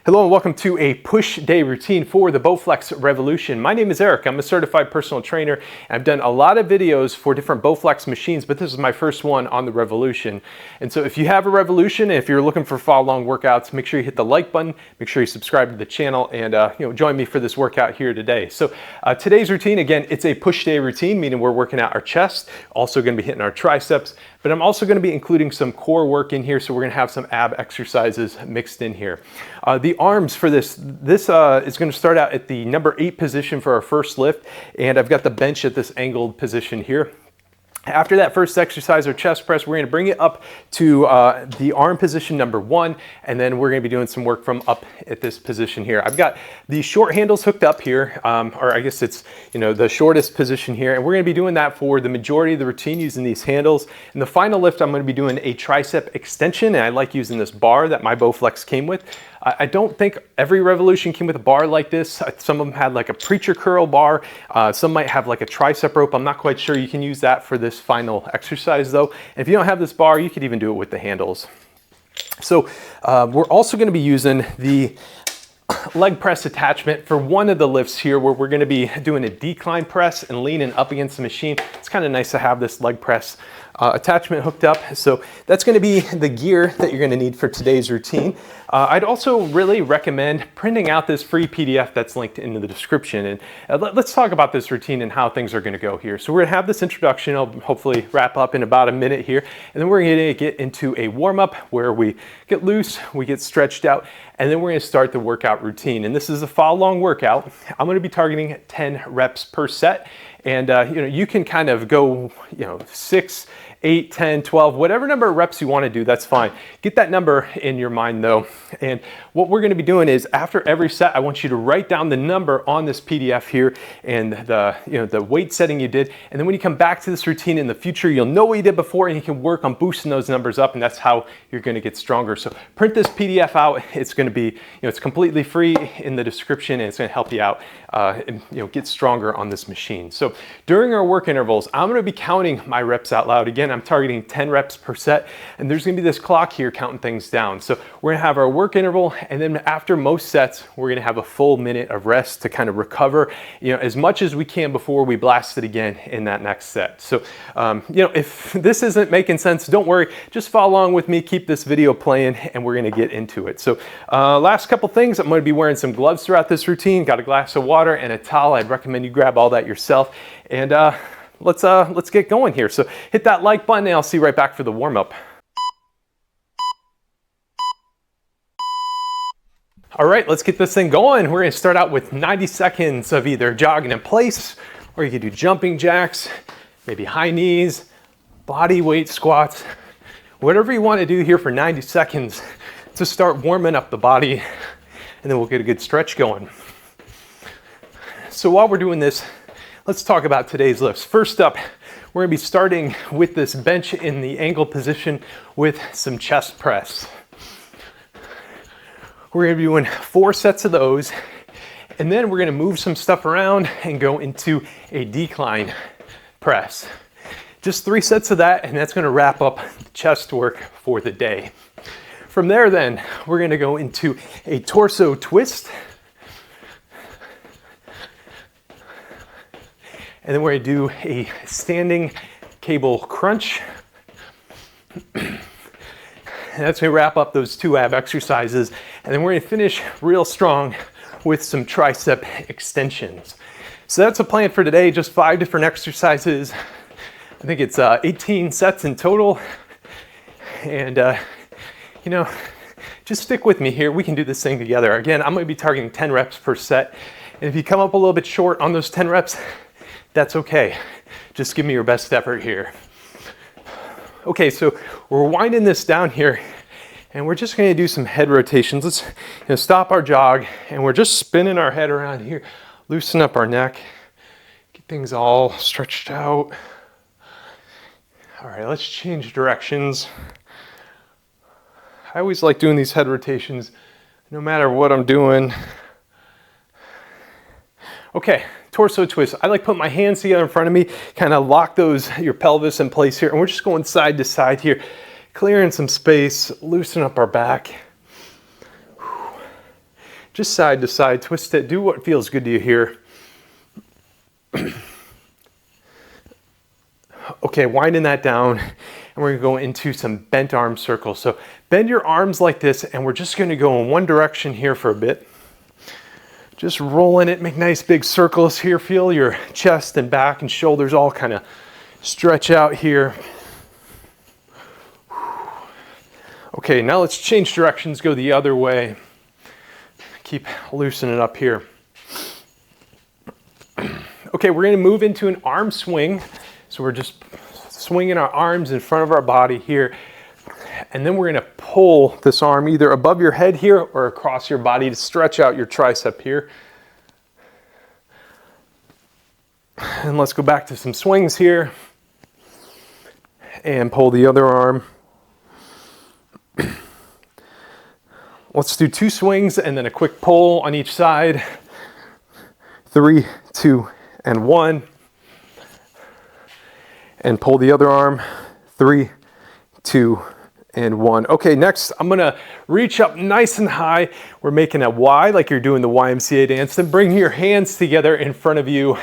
Hello and welcome to a push day routine for the Bowflex Revolution. My name is Eric. I'm a certified personal trainer. And I've done a lot of videos for different Bowflex machines, but this is my first one on the Revolution. And so if you have a Revolution, if you're looking for follow-along workouts, make sure you hit the like button, make sure you subscribe to the channel, and join me for this workout here today. So today's routine, again, it's a push day routine, meaning we're working out our chest, also going to be hitting our triceps, but I'm also going to be including some core work in here, so we're going to have some ab exercises mixed in here. The arms for this is going to start out at the number 8 position for our first lift, and I've got the bench at this angled position here. After that first exercise, or chest press, we're going to bring it up to the arm position number 1, and then we're going to be doing some work from up at this position here. I've got the short handles hooked up here, or I guess it's the shortest position here, and we're going to be doing that for the majority of the routine using these handles. In the final lift, I'm going to be doing a tricep extension, and I like using this bar that my Bowflex came with. I don't think every Revolution came with a bar like this. Some of them had like a preacher curl bar. Some might have like a tricep rope. I'm not quite sure. You can use that for this final exercise though. And if you don't have this bar, you could even do it with the handles. So we're also going to be using the leg press attachment for one of the lifts here, where we're going to be doing a decline press and leaning up against the machine. It's kind of nice to have this leg press attachment hooked up. So that's going to be the gear that you're going to need for today's routine. I'd also really recommend printing out this free PDF that's linked in the description. And let's talk about this routine and how things are going to go here. So we're going to have this introduction. I'll hopefully wrap up in about a minute here. And then we're going to get into a warm-up where we get loose, we get stretched out, and then we're going to start the workout routine. And this is a follow-along workout. I'm going to be targeting 10 reps per set. And you can kind of go 6, 8, 10, 12, whatever number of reps you want to do, that's fine. Get that number in your mind though. And what we're going to be doing is after every set, I want you to write down the number on this PDF here and the weight setting you did. And then when you come back to this routine in the future, you'll know what you did before and you can work on boosting those numbers up, and that's how you're going to get stronger. So print this PDF out. It's going to be, it's completely free in the description, and it's going to help you out and get stronger on this machine. So during our work intervals, I'm going to be counting my reps out loud. Again, I'm targeting 10 reps per set, and there's going to be this clock here counting things down. So we're going to have our work interval, and then after most sets, we're going to have a full minute of rest to kind of recover, as much as we can before we blast it again in that next set. So, if this isn't making sense, don't worry. Just follow along with me. Keep this video playing, and we're going to get into it. So, last couple things. I'm going to be wearing some gloves throughout this routine. Got a glass of water and a towel. I'd recommend you grab all that yourself. And let's get going here. So hit that like button, and I'll see you right back for the warm-up. All right, let's get this thing going. We're going to start out with 90 seconds of either jogging in place, or you could do jumping jacks, maybe high knees, body weight squats, whatever you want to do here for 90 seconds to start warming up the body, and then we'll get a good stretch going. So while we're doing this, let's talk about today's lifts. First up, we're going to be starting with this bench in the angle position with some chest press. We're going to be doing 4 sets of those, and then we're going to move some stuff around and go into a decline press. Just 3 sets of that, and that's going to wrap up the chest work for the day. From there then, we're going to go into a torso twist. And then we're going to do a standing cable crunch. And that's going to wrap up those 2 ab exercises. And then we're going to finish real strong with some tricep extensions. So that's a plan for today, just 5 different exercises. I think it's 18 sets in total. And, just stick with me here. We can do this thing together. Again, I'm going to be targeting 10 reps per set. And if you come up a little bit short on those 10 reps, that's okay. Just give me your best effort here. Okay, so we're winding this down here, and we're just going to do some head rotations. Let's stop our jog, and we're just spinning our head around here, loosen up our neck, get things all stretched out. All right, let's change directions. I always like doing these head rotations no matter what I'm doing. Okay, torso twist. I like putting my hands together in front of me, kind of lock your pelvis in place here, and we're just going side to side here, clearing some space, loosen up our back. just side to side, twist it, do what feels good to you here. Okay, winding that down, and we're gonna go into some bent arm circles. So bend your arms like this, and we're just gonna go in one direction here for a bit. Just rolling it, make nice big circles here. Feel your chest and back and shoulders all kind of stretch out here. Okay, now let's change directions, go the other way. Keep loosening up here. Okay, we're gonna move into an arm swing. So we're just swinging our arms in front of our body here. And then we're gonna pull this arm either above your head here or across your body to stretch out your tricep here. And let's go back to some swings here. And pull the other arm. Let's do 2 swings and then a quick pull on each side. 3, 2, and 1. And pull the other arm. 3, 2, and 1. Okay, next I'm gonna reach up nice and high. We're making a Y like you're doing the YMCA dance. Then bring your hands together in front of you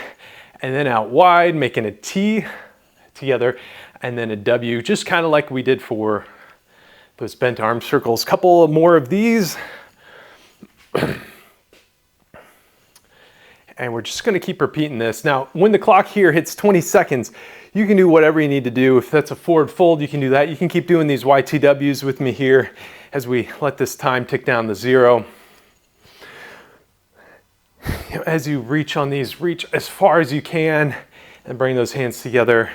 and then out wide, making a T together and then a W, just kind of like we did for those bent arm circles. Couple more of these. And we're just gonna keep repeating this. Now, when the clock here hits 20 seconds, you can do whatever you need to do. If that's a forward fold, you can do that. You can keep doing these YTWs with me here as we let this time tick down to 0. As you reach on these, reach as far as you can and bring those hands together.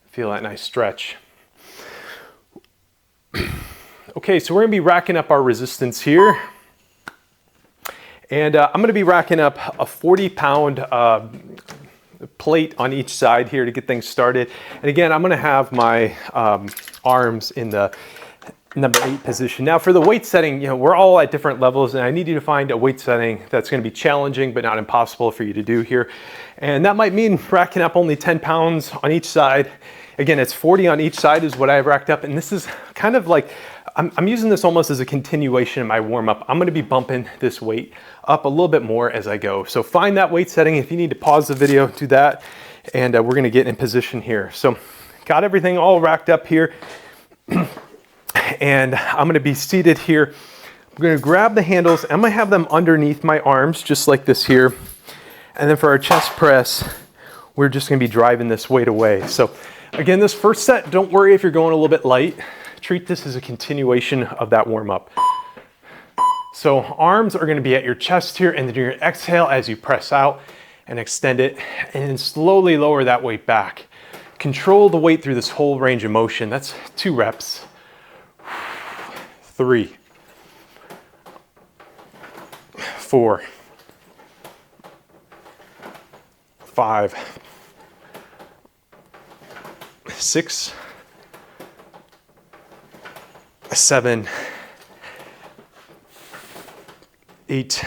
Feel that nice stretch. Okay, so we're gonna be racking up our resistance here. And I'm gonna be racking up a 40-pound plate on each side here to get things started. And again, I'm gonna have my arms in the number 8 position. Now for the weight setting, we're all at different levels, and I need you to find a weight setting that's gonna be challenging but not impossible for you to do here. And that might mean racking up only 10 pounds on each side. Again, it's 40 on each side is what I've racked up, and this is kind of like, I'm using this almost as a continuation of my warm-up. I'm gonna be bumping this weight up a little bit more as I go. So find that weight setting. If you need to pause the video, do that, and we're gonna get in position here. So got everything all racked up here, and I'm gonna be seated here. I'm gonna grab the handles. I'm gonna have them underneath my arms, just like this here. And then for our chest press, we're just gonna be driving this weight away. So again, this first set, don't worry if you're going a little bit light. Treat this as a continuation of that warm-up. So arms are gonna be at your chest here, and then you're gonna exhale as you press out and extend it, and then slowly lower that weight back. Control the weight through this whole range of motion. That's 2 reps. 3, 4, 5, 6, 7, 8,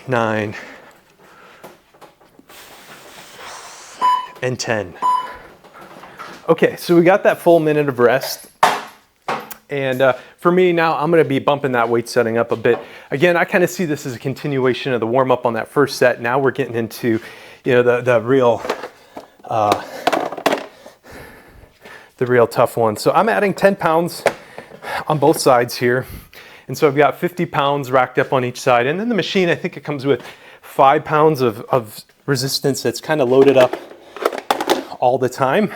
9, and 10. Okay, so we got that full minute of rest. And for me now, I'm gonna be bumping that weight setting up a bit. Again, I kind of see this as a continuation of the warm up on that first set. Now we're getting into, the real tough one. So I'm adding 10 pounds on both sides here. And so I've got 50 pounds racked up on each side. And then the machine, I think it comes with 5 pounds of resistance that's kind of loaded up all the time.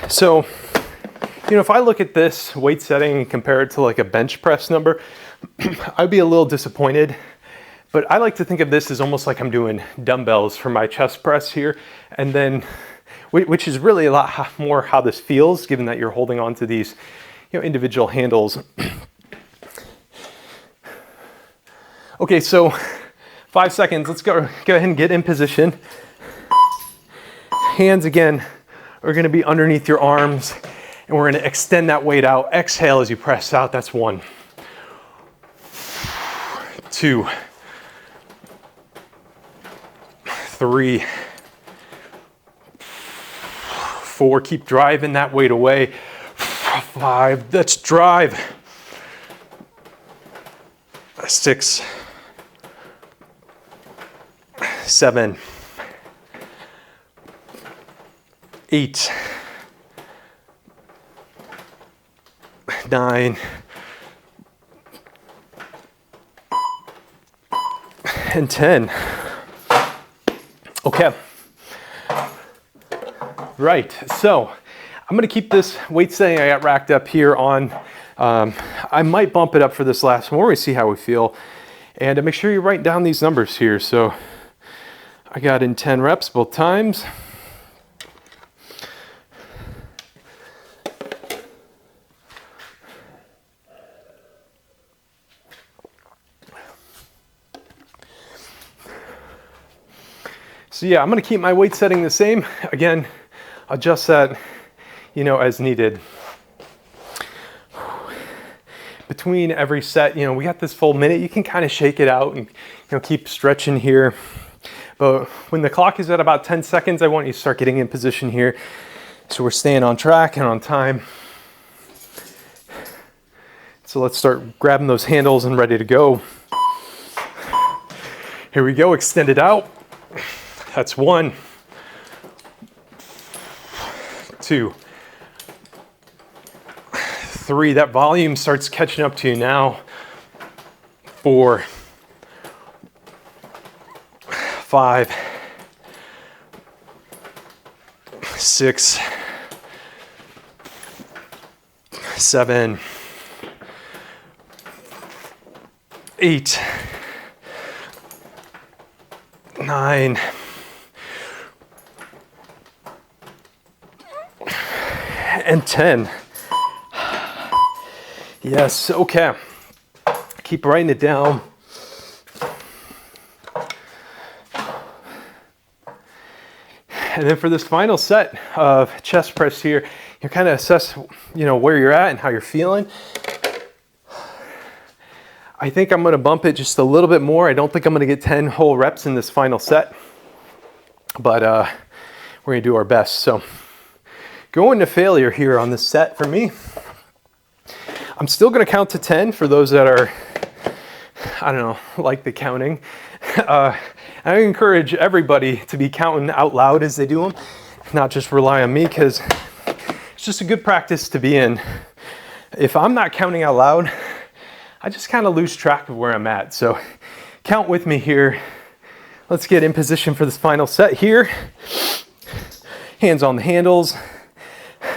So, if I look at this weight setting and compare it to like a bench press number, I'd be a little disappointed. But I like to think of this as almost like I'm doing dumbbells for my chest press here. And then, which is really a lot more how this feels, given that you're holding on to these individual handles. Okay, so 5 seconds. Let's go ahead and get in position. Hands again are going to be underneath your arms, and we're going to extend that weight out. Exhale as you press out. That's 1, 2, 3, 4. Keep driving that weight away. 5. Let's drive. 6, 7, 8, 9, and 10. Okay. Right, so I'm gonna keep this weight setting I got racked up here on. I might bump it up for this last one. We're gonna see how we feel. And make sure you write down these numbers here. So I got in 10 reps both times. So yeah, I'm gonna keep my weight setting the same. Again, adjust that, as needed. Between every set, we got this full minute. You can kind of shake it out and keep stretching here. But when the clock is at about 10 seconds, I want you to start getting in position here. So we're staying on track and on time. So let's start grabbing those handles and ready to go. Here we go, extend it out. That's 1, 2, 3. That volume starts catching up to you now. 4, 5, 6, 7, 8, 9, and 10. Yes, okay. Keep writing it down. And then for this final set of chest press here, you kind of assess, where you're at and how you're feeling. I think I'm going to bump it just a little bit more. I don't think I'm going to get 10 whole reps in this final set, but we're going to do our best. So going to failure here on this set for me. I'm still going to count to 10 for those that are, like the counting. I encourage everybody to be counting out loud as they do them, not just rely on me, because it's just a good practice to be in. If I'm not counting out loud, I just kind of lose track of where I'm at. So count with me here. Let's get in position for this final set here. Hands on the handles,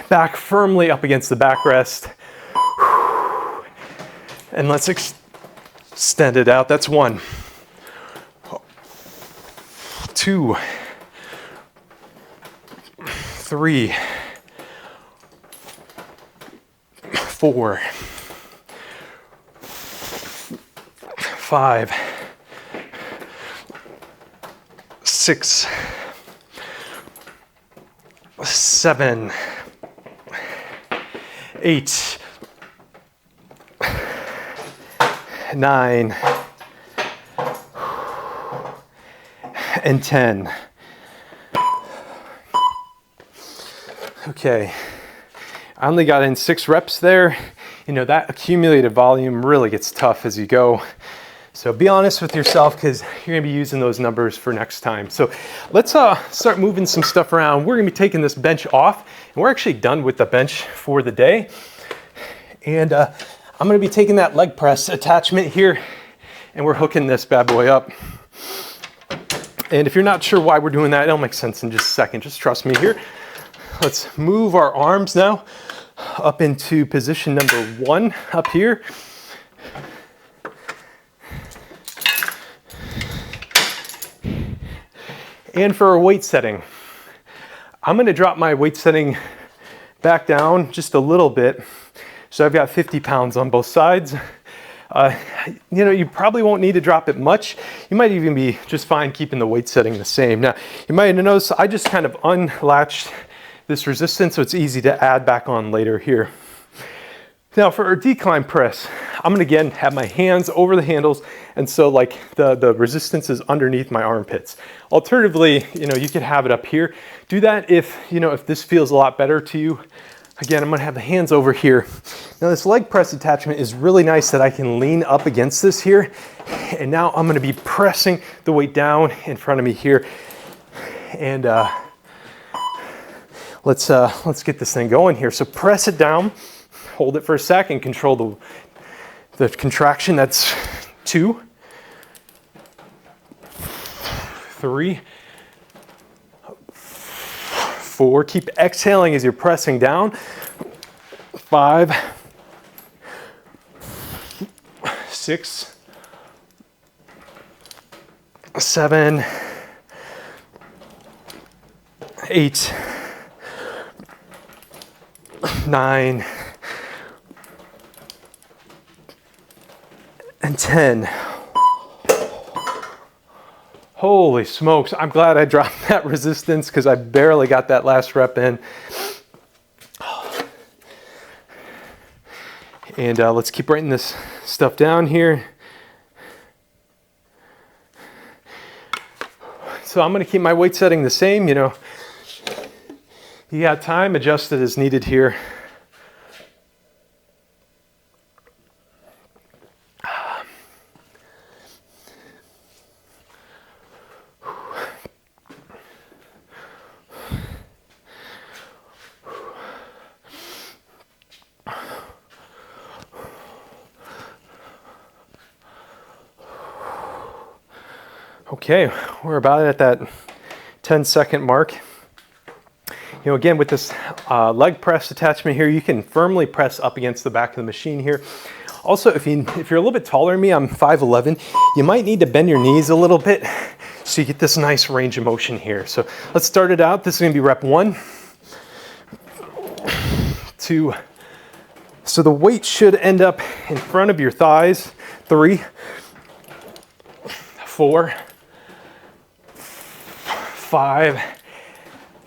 back firmly up against the backrest. And let's extend it out. That's 1, 2, 3, 4, 5, 6, 7, 8, 9, and 10. Okay, I only got in 6 reps there. That accumulated volume really gets tough as you go. So be honest with yourself, because you're gonna be using those numbers for next time. So let's start moving some stuff around. We're gonna be taking this bench off, and we're actually done with the bench for the day. And I'm gonna be taking that leg press attachment here, and we're hooking this bad boy up. And if you're not sure why we're doing that, it'll make sense in just a second. Just trust me here. Let's move our arms now up into position number 1 up here. And for our weight setting, I'm going to drop my weight setting back down just a little bit. So I've got 50 pounds on both sides. You probably won't need to drop it much. You might even be just fine keeping the weight setting the same. Now, you might notice I just kind of unlatched this resistance, so it's easy to add back on later here. Now for our decline press, I'm gonna again have my hands over the handles, and so like the resistance is underneath my armpits. Alternatively, you could have it up here. Do that if this feels a lot better to you. Again, I'm gonna have the hands over here. Now this leg press attachment is really nice that I can lean up against this here. And now I'm gonna be pressing the weight down in front of me here. And let's get this thing going here. So press it down, hold it for a second, control the contraction. That's 2, 3, 4. Keep exhaling as you're pressing down. 5, 6, 7, 8, 9, and 10. Holy smokes, I'm glad I dropped that resistance because I barely got that last rep in. And let's keep writing this stuff down here. So I'm gonna keep my weight setting the same, you know. You got time, adjust it as needed here. Okay, we're about at that 10-second mark. You know, again, with this leg press attachment here, you can firmly press up against the back of the machine here. Also, if you're a little bit taller than me, I'm 5'11", you might need to bend your knees a little bit so you get this nice range of motion here. So let's start it out. This is gonna be rep 1, 2. So the weight should end up in front of your thighs. 3, 4, 5.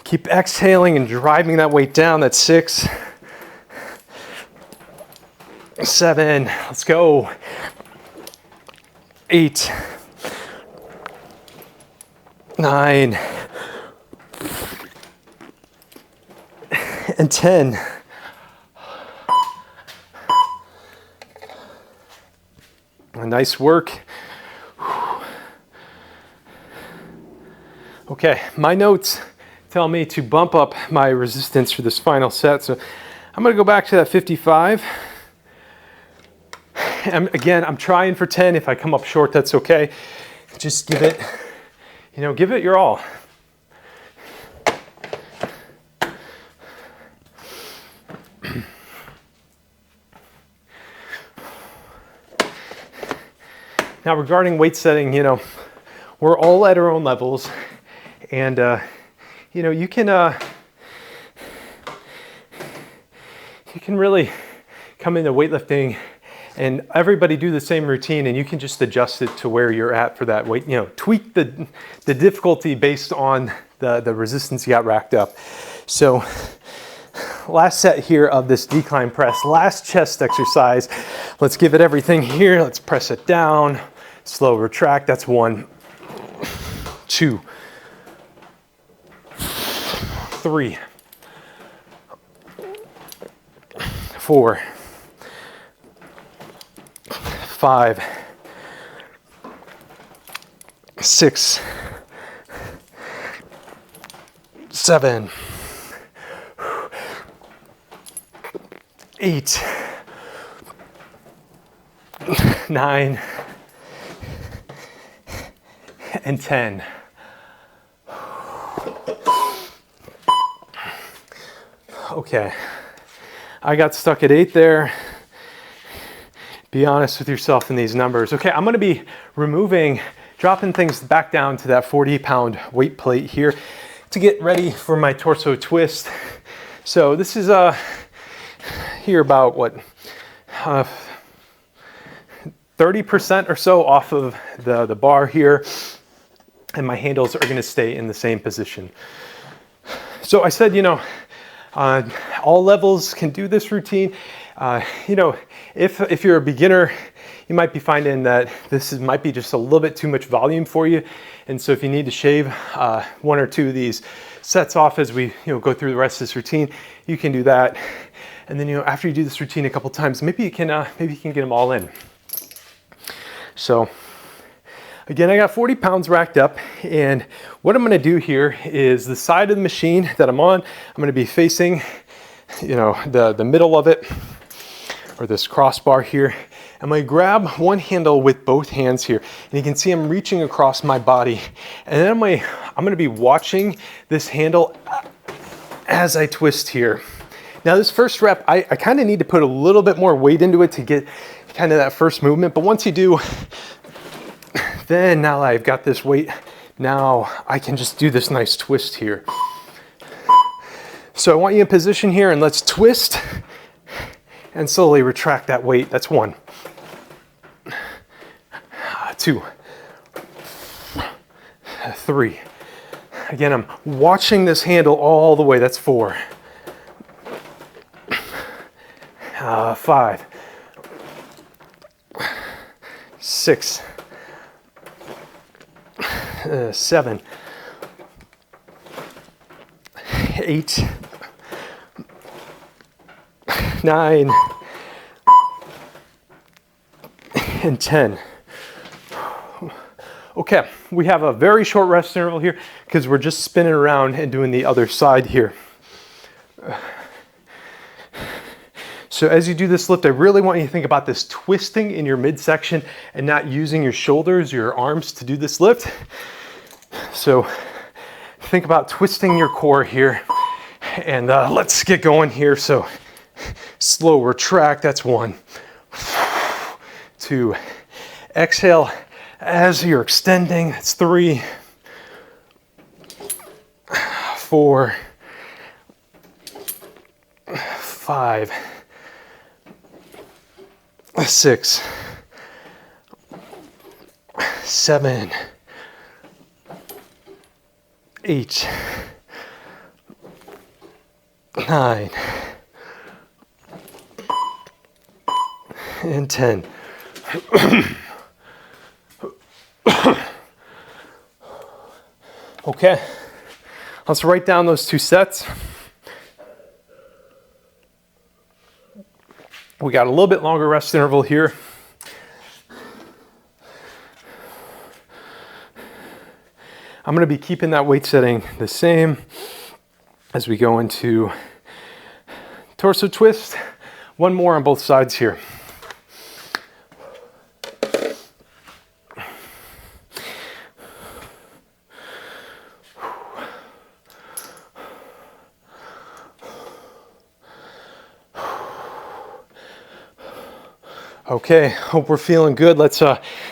Keep exhaling and driving that weight down. That's 6, 7. Let's go. 8, 9, and 10. Nice work. Okay, my notes tell me to bump up my resistance for this final set. So I'm gonna go back to that 55. And again, I'm trying for 10. If I come up short, that's okay. Just give it, you know, give it your all. Now regarding weight setting, you know, we're all at our own levels. And you know, you can really come into weightlifting and everybody do the same routine, and you can just adjust it to where you're at for that weight. You know, tweak the difficulty based on the resistance you got racked up. So last set here of this decline press, last chest exercise. Let's give it everything here. Let's press it down, slow retract. That's 1, 2, 3, 4, 5, 6, 7, 8, 9, and 10. Okay, I got stuck at 8 there. Be honest with yourself in these numbers. Okay, I'm gonna be dropping things back down to that 40-pound weight plate here to get ready for my torso twist. So this is here about what, 30% or so off of the bar here, and my handles are gonna stay in the same position. So I said, you know, all levels can do this routine. You know, if you're a beginner, you might be finding that might be just a little bit too much volume for you. And so if you need to shave 1 or 2 of these sets off as we go through the rest of this routine. You can do that, and then after you do this routine a couple times, maybe you can get them all in. So again, I got 40 pounds racked up, and what I'm going to do here is the side of the machine that I'm on, I'm going to be facing the middle of it, or this crossbar here. I'm going to grab one handle with both hands here, and you can see I'm reaching across my body, and then I'm going to be watching this handle as I twist here. Now this first rep, I kind of need to put a little bit more weight into it to get kind of that first movement, but once you do, then now I've got this weight, now I can just do this nice twist here. So I want you in position here, and let's twist and slowly retract that weight. That's 1, 2, 3. Again, I'm watching this handle all the way. That's 4, 5, 6, 7, 8, 9, and 10. Okay, we have a very short rest interval here because we're just spinning around and doing the other side here. So as you do this lift, I really want you to think about this twisting in your midsection and not using your shoulders, your arms to do this lift. So think about twisting your core here, and let's get going here. So slow retract, that's 1, 2, exhale as you're extending, that's 3, 4, 5, 6, 7, 8, 9, and 10. Okay, let's write down those 2 sets. We got a little bit longer rest interval here. I'm going to be keeping that weight setting the same as we go into torso twist. 1 more on both sides here. Okay, hope we're feeling good. Let's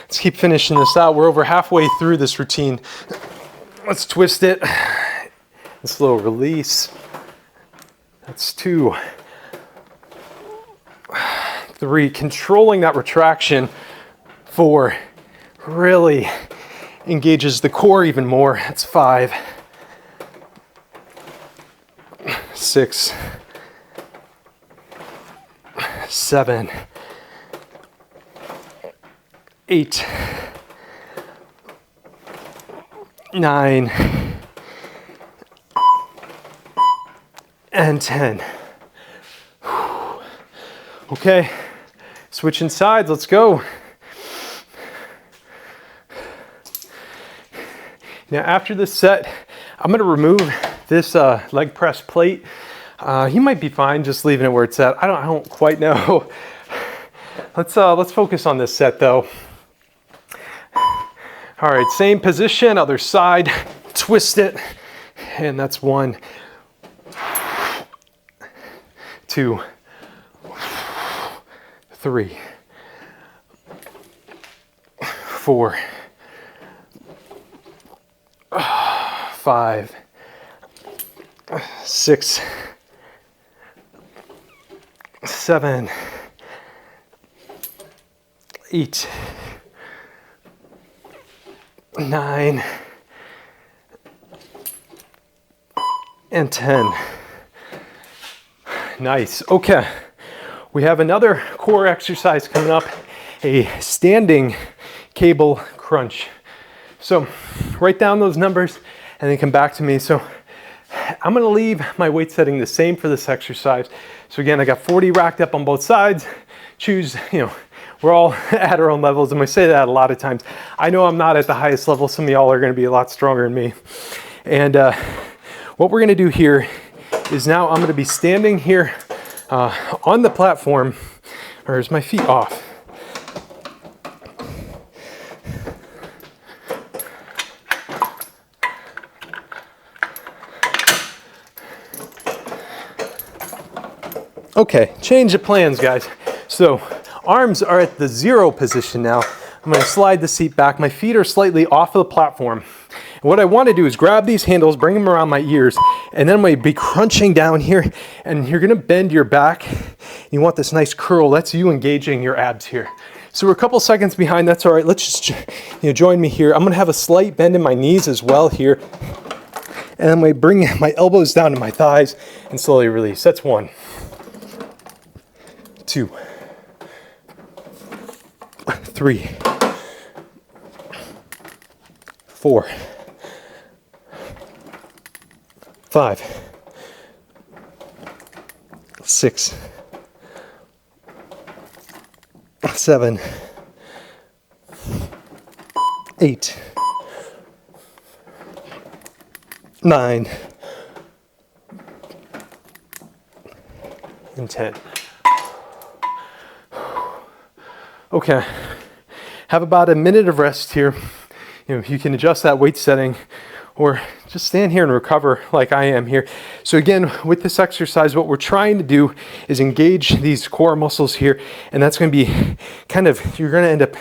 keep finishing this out. We're over halfway through this routine. Let's twist it. A slow release. That's 2, 3. Controlling that retraction. 4. Really engages the core even more. That's 5, 6, 7, 8, 9, and 10. Okay, switching sides, let's go. Now after this set, I'm gonna remove this leg press plate. You might be fine just leaving it where it's at. I don't quite know. Let's focus on this set though. All right, same position, other side, twist it, and that's 1, 2, 3, 4, 5, 6, 7, 8, 9, and 10. Nice. Okay, we have another core exercise coming up, a standing cable crunch. So write down those numbers and then come back to me. So I'm gonna leave my weight setting the same for this exercise. So again, I got 40 racked up on both sides. Choose, we're all at our own levels. And I say that a lot of times. I know I'm not at the highest level. Some of y'all are gonna be a lot stronger than me. And what we're gonna do here is now I'm gonna be standing here on the platform, or is my feet off? Okay, change of plans, guys. So arms are at the 0 position now. I'm gonna slide the seat back. My feet are slightly off of the platform. And what I wanna do is grab these handles, bring them around my ears, and then I'm gonna be crunching down here, and you're gonna bend your back. You want this nice curl. That's you engaging your abs here. So we're a couple seconds behind, that's all right. Let's just join me here. I'm gonna have a slight bend in my knees as well here. And I'm gonna bring my elbows down to my thighs and slowly release. That's 1, 2, 3, 4, 5, 6, 7, 8, 9, and 10. Okay, have about a minute of rest here. You can adjust that weight setting or just stand here and recover like I am here. So again, with this exercise, what we're trying to do is engage these core muscles here, and that's gonna be you're gonna end up,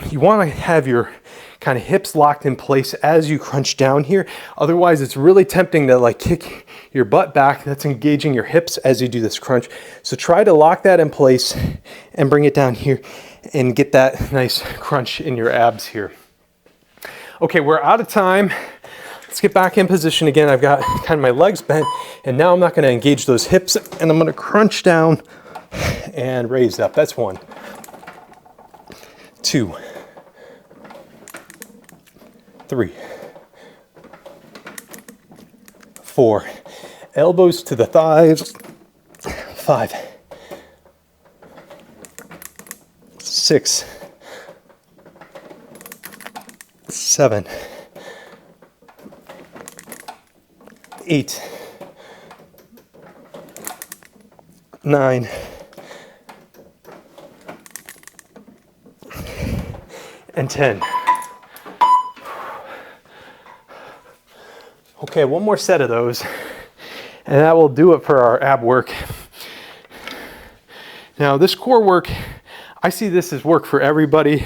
you wanna have your kind of hips locked in place as you crunch down here. Otherwise, it's really tempting to kick your butt back. That's engaging your hips as you do this crunch. So try to lock that in place and bring it down here and get that nice crunch in your abs here. Okay, we're out of time. Let's get back in position again. I've got kind of my legs bent, and now I'm not gonna engage those hips, and I'm gonna crunch down and raise up. That's 1, 2, 3, 4, elbows to the thighs, 5, 6, 7, 8, 9, and 10. Okay, one more set of those, and that will do it for our ab work. Now this core work, I see this as work for everybody,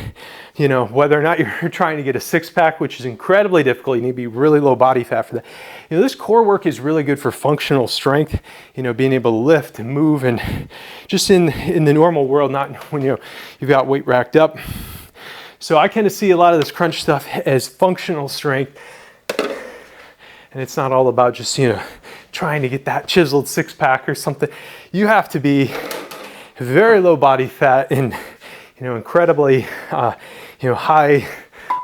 whether or not you're trying to get a 6-pack, which is incredibly difficult. You need to be really low body fat for that. This core work is really good for functional strength, being able to lift and move, and just in the normal world, not when you've got weight racked up. So I kind of see a lot of this crunch stuff as functional strength. And it's not all about just, trying to get that chiseled 6-pack or something. You have to be very low body fat and, incredibly, high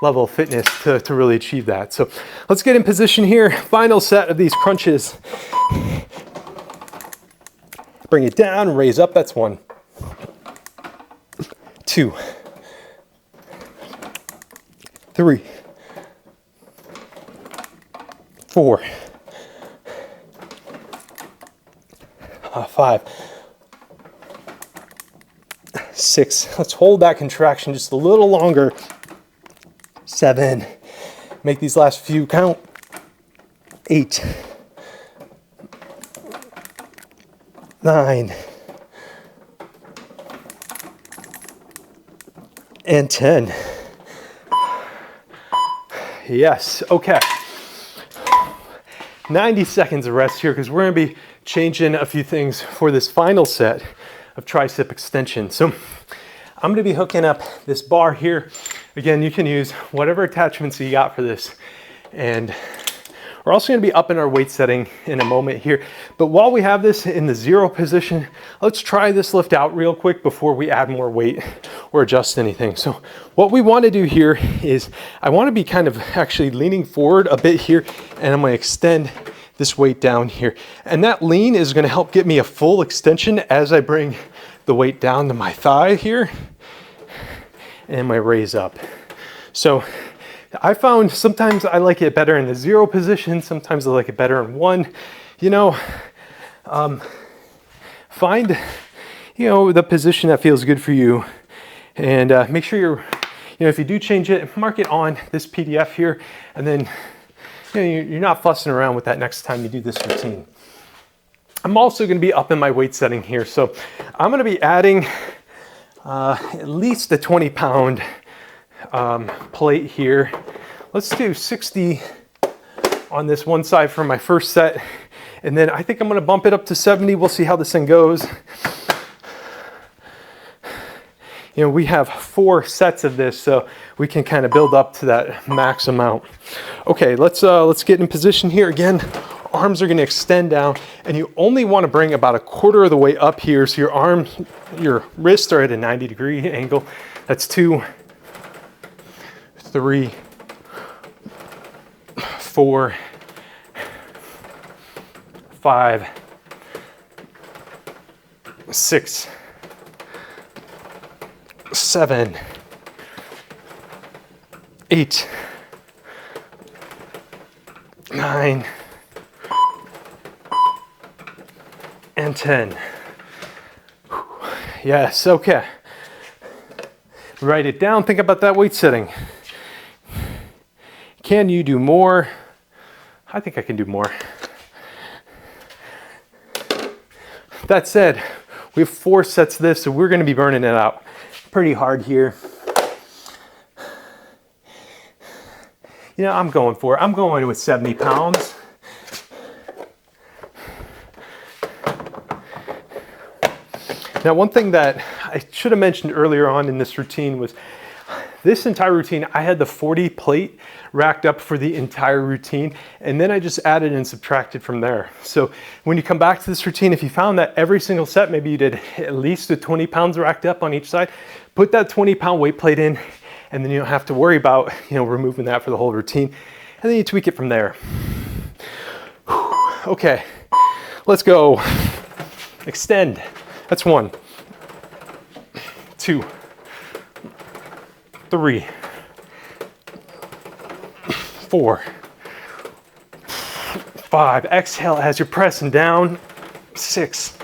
level of fitness to really achieve that. So let's get in position here. Final set of these crunches. Bring it down, raise up. That's 1, 2, 3, 4, 5, 6. Let's hold that contraction just a little longer. 7. Make these last few count. 8, 9, and 10. Yes, okay. 90 seconds of rest here because we're gonna be changing a few things for this final set of tricep extension. So I'm gonna be hooking up this bar here. Again, you can use whatever attachments you got for this. And we're also gonna be up in our weight setting in a moment here. But while we have this in the 0 position, let's try this lift out real quick before we add more weight or adjust anything. So what we wanna do here is I wanna be kind of actually leaning forward a bit here, and I'm gonna extend this weight down here. And that lean is gonna help get me a full extension as I bring the weight down to my thigh here and my raise up. So I found sometimes I like it better in the 0 position, sometimes I like it better in 1. You know, find, you know, the position that feels good for you, and make sure you're, you know, if you do change it, mark it on this PDF here, and then, you know, you're not fussing around with that next time you do this routine. I'm also going to be upping my weight setting here, so I'm going to be adding at least a 20-pound plate here. Let's do 60 on this one side for my first set, and then I think I'm going to bump it up to 70. We'll see how this thing goes. You know, we have 4 sets of this, so we can kind of build up to that max amount. Okay, let's get in position here again. Arms are going to extend down, and you only want to bring about a quarter of the way up here, so your wrists are at a 90-degree angle. That's 2, 3, 4, 5, 6, 7, 8, 9, and 10. Yes, okay. Write it down, think about that weight setting. Can you do more? I think I can do more. That said, we have 4 sets of this, so we're going to be burning it out pretty hard here. You know, I'm going with 70 pounds. Now, one thing that I should have mentioned earlier on in this routine was this entire routine, I had the 40 plate racked up for the entire routine, and then I just added and subtracted from there. So when you come back to this routine, if you found that every single set, maybe you did at least the 20 pounds racked up on each side, put that 20-pound weight plate in, and then you don't have to worry about, you know, removing that for the whole routine. And then you tweak it from there. Okay, let's go. Extend. That's 1, 2, 3, 4, 5. Exhale as you're pressing down. 6,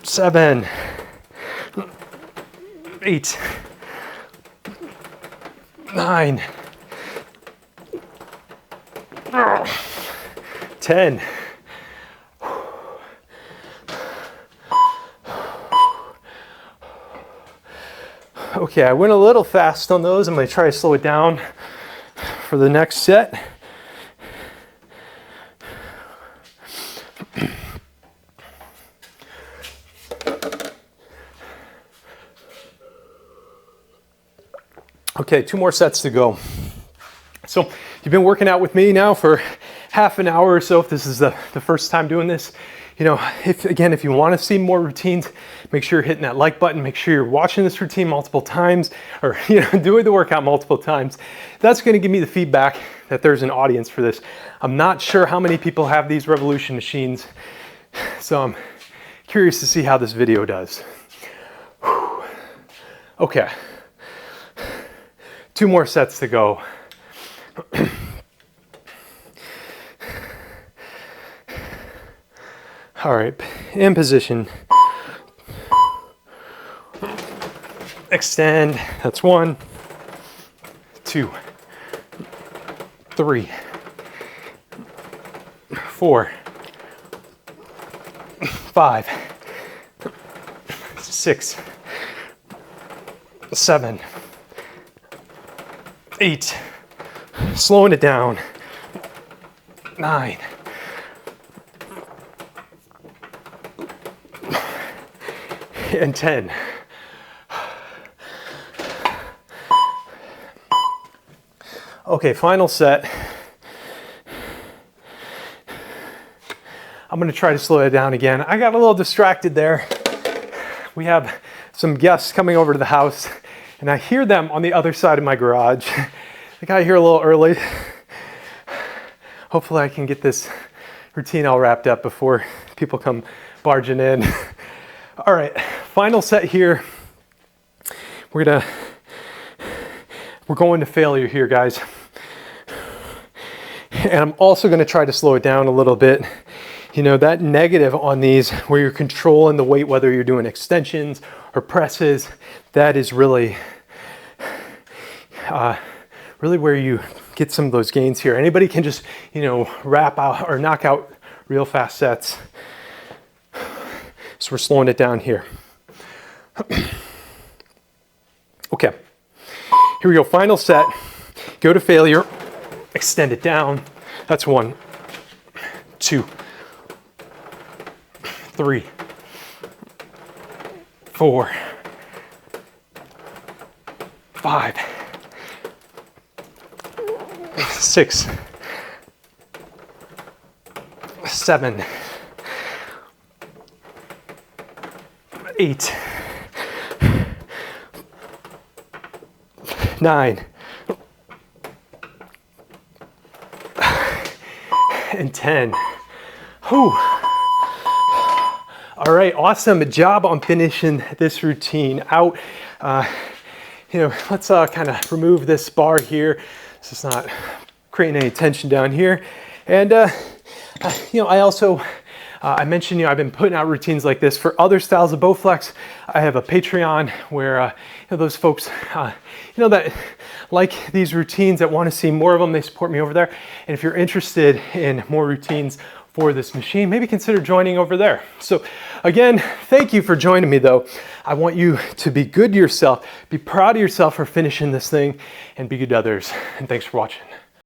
7, 8, 9, 10. Okay, I went a little fast on those. I'm going to try to slow it down for the next set. Okay, 2 more sets to go. So you've been working out with me now for half an hour or so. If this is the first time doing this, you know, if you want to see more routines, make sure you're hitting that like button. Make sure you're watching this routine multiple times, or, you know, doing the workout multiple times. That's going to give me the feedback that there's an audience for this. I'm not sure how many people have these Revolution machines, so I'm curious to see how this video does. Okay, 2 more sets to go. All right, in position. Extend. That's 1, 2, 3, 4, 5, 6, 7, 8. Slowing it down. 9. And 10. Okay, final set. I'm going to try to slow it down again. I got a little distracted there. We have some guests coming over to the house, and I hear them on the other side of my garage. I got here a little early. hopefully I can get this routine all wrapped up before people come barging in. All right, final set here. We're going to failure here, guys. And I'm also gonna try to slow it down a little bit. You know, that negative on these where you're controlling the weight, whether you're doing extensions or presses, that is really where you get some of those gains here. Anybody can just, you know, wrap out or knock out real fast sets. So we're slowing it down here. Okay, here we go, final set. Go to failure, extend it down. That's 1, 2, 3, 4, 5, 6, 7, 8, 9, and 10. Whew. All right, awesome job on finishing this routine out. You know, let's kind of remove this bar here so it's not creating any tension down here. And you know, I also I mentioned, you know, I've been putting out routines like this for other styles of Bowflex. I have a Patreon where you know, those folks you know, that like these routines, that want to see more of them, they support me over there. And if you're interested in more routines for this machine, maybe consider joining over there. So again, thank you for joining me though. I want you to be good to yourself, be proud of yourself for finishing this thing, and be good to others. And thanks for watching.